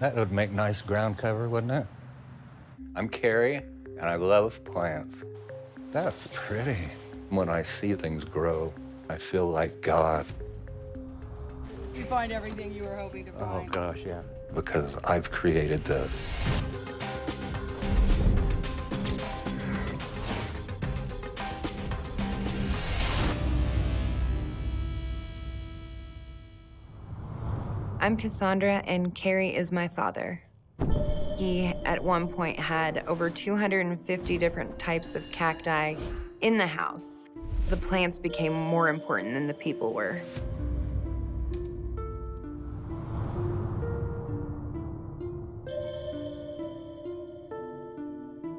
That would make nice ground cover, wouldn't it? I'm Kerry, and I love plants. That's pretty. When I see things grow, I feel like God. You find everything you were hoping to find. Oh, gosh, yeah. Because I've created this. I'm Cassandra, and Kerry is my father. He, at one point, had over 250 different types of cacti in the house. The plants became more important than the people were.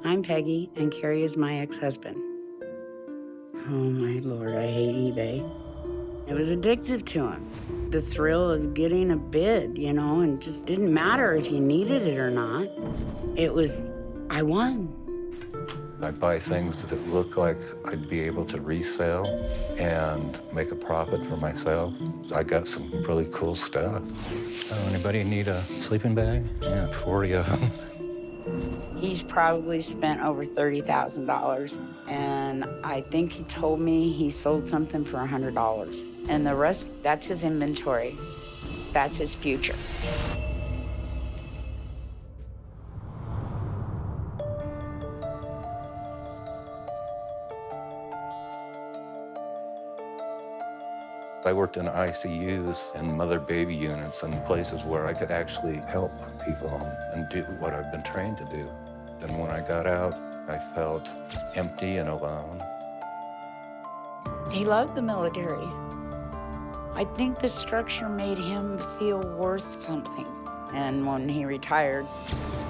I'm Peggy, and Kerry is my ex-husband. Oh, my Lord, I hate eBay. It was addictive to him. The thrill of getting a bid, you know, and just didn't matter if you needed it or not. It was, I won. I buy things that look like I'd be able to resell and make a profit for myself. I got some really cool stuff. Oh, anybody need a sleeping bag? Yeah, 40 of them. He's probably spent over $30,000, and I think he told me he sold something for $100. And the rest, that's his inventory. That's his future. I worked in ICUs and mother-baby units and places where I could actually help people and do what I've been trained to do. And when I got out, I felt empty and alone. He loved the military. I think the structure made him feel worth something. And when he retired,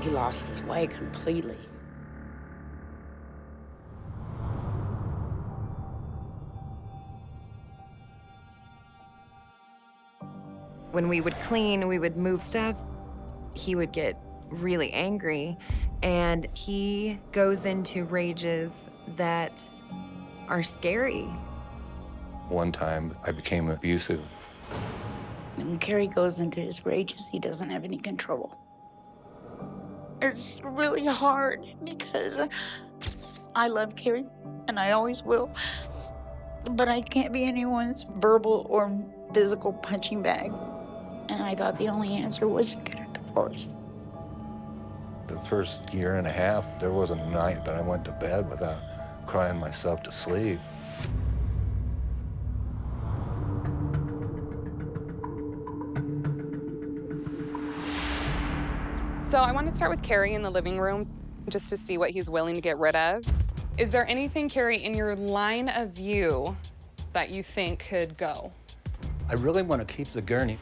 he lost his way completely. When we would clean, we would move stuff, he would get really angry, and he goes into rages that are scary. One time, I became abusive. When Kerry goes into his rages, he doesn't have any control. It's really hard because I love Kerry, and I always will. But I can't be anyone's verbal or physical punching bag. And I thought the only answer was to get a divorce. The first year and a half, there wasn't a night that I went to bed without crying myself to sleep. So I want to start with Kerry in the living room, just to see what he's willing to get rid of. Is there anything, Kerry, in your line of view that you think could go? I really want to keep the gurney.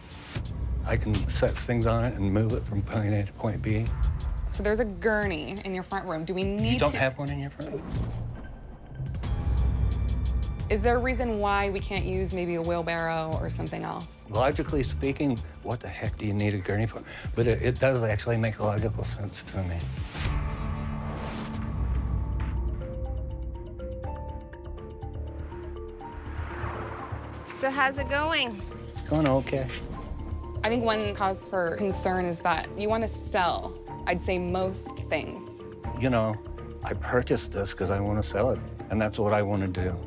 I can set things on it and move it from point A to point B. So there's a gurney in your front room. Do we need You don't have one in your front room? Is there a reason why we can't use maybe a wheelbarrow or something else? Logically speaking, what the heck do you need a gurney for? But it does actually make logical sense to me. So how's it going? It's going okay. I think one cause for concern is that you want to sell, I'd say, most things. You know, I purchased this because I want to sell it, and that's what I want to do.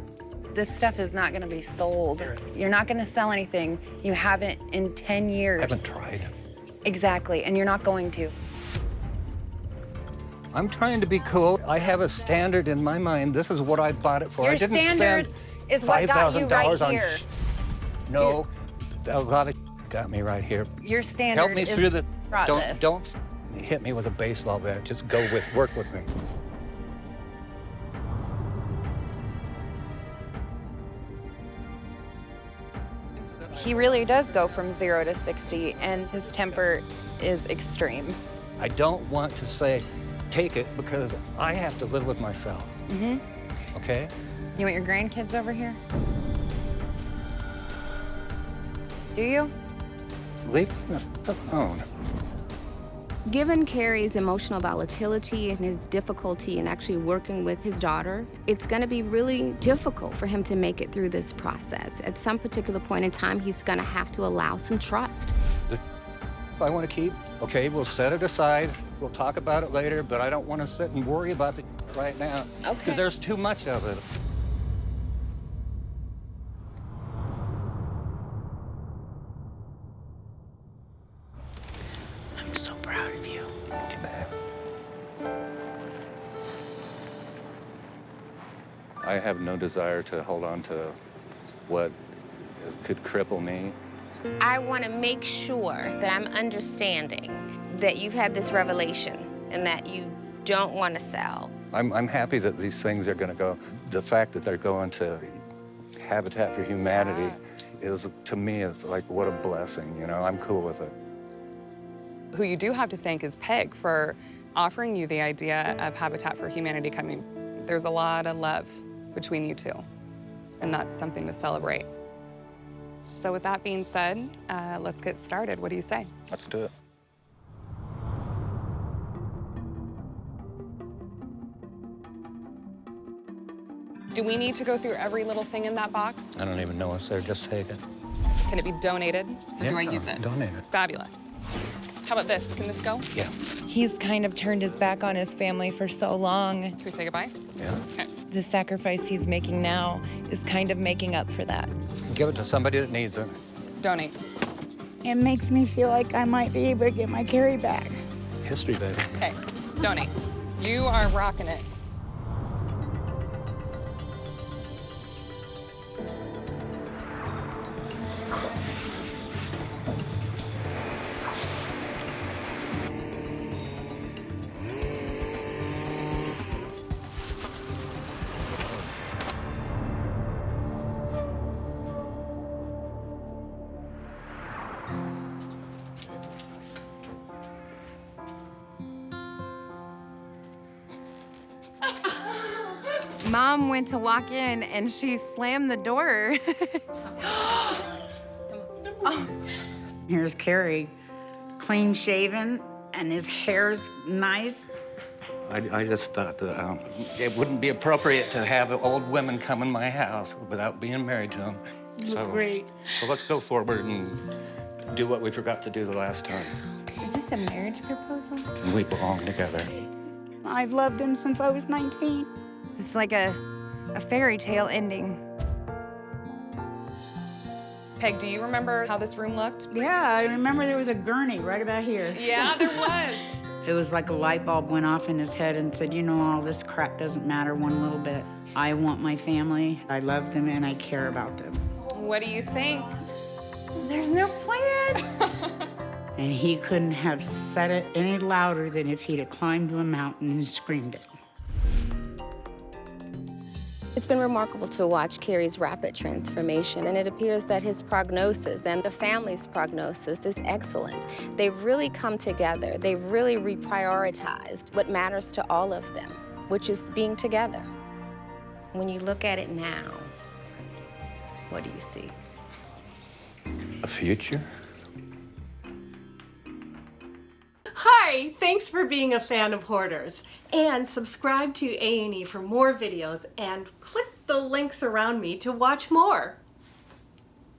This stuff is not gonna be sold. You're not gonna sell anything you haven't in 10 years. I haven't tried. Exactly, and you're not going to. I'm trying to be cool. I have a standard in my mind. This is what I bought it for. Your I didn't standard spend is what got you right on here. No, a lot of got me right here. Your standard Help me is through the. brought this. Don't hit me with a baseball bat. Just work with me. He really does go from 0 to 60, and his temper is extreme. I don't want to say, take it, because I have to live with myself. Mm-hmm. Okay? You want your grandkids over here? Do you? Leave me alone. Given Kerry's emotional volatility and his difficulty in actually working with his daughter, it's going to be really difficult for him to make it through this process. At some particular point in time, he's going to have to allow some trust. I want to keep, okay, we'll set it aside. We'll talk about it later, but I don't want to sit and worry about it right now. Okay. Because there's too much of it. I'm so proud of you. Thank you, babe. I have no desire to hold on to what could cripple me. I want to make sure that I'm understanding that you've had this revelation and that you don't want to sell. I'm happy that these things are going to go. The fact that they're going to Habitat for Humanity is, to me, is like, what a blessing, you know? I'm cool with it. Who you do have to thank is Peg for offering you the idea of Habitat for Humanity coming. There's a lot of love between you two, and that's something to celebrate. So with that being said, let's get started. What do you say? Let's do it. Do we need to go through every little thing in that box? I don't even know what's there. Just take it. Can it be donated, or do I use it? Donate it. Fabulous. How about this? Can this go? Yeah. He's kind of turned his back on his family for so long. Can we say goodbye? Yeah. Okay. The sacrifice he's making now is kind of making up for that. Give it to somebody that needs it. Donate. It makes me feel like I might be able to get my Kerry back. History, baby. Okay, donate. You are rocking it. Mom went to walk in and she slammed the door. Here's Kerry, clean shaven, and his hair's nice. I just thought that it wouldn't be appropriate to have old women come in my house without being married to them. You look great. So let's go forward and do what we forgot to do the last time. Is this a marriage proposal? We belong together. I've loved him since I was 19. It's like a fairy tale ending. Peg, do you remember how this room looked? Yeah, I remember there was a gurney right about here. Yeah, there was. It was like a light bulb went off in his head and said, you know, all this crap doesn't matter one little bit. I want my family, I love them, and I care about them. What do you think? There's no plan. And he couldn't have said it any louder than if he'd have climbed to a mountain and screamed it. It's been remarkable to watch Kerry's rapid transformation, and it appears that his prognosis and the family's prognosis is excellent. They've really come together. They've really reprioritized what matters to all of them, which is being together. When you look at it now, what do you see? A future? Hi, thanks for being a fan of Hoarders. And subscribe to A&E for more videos and click the links around me to watch more.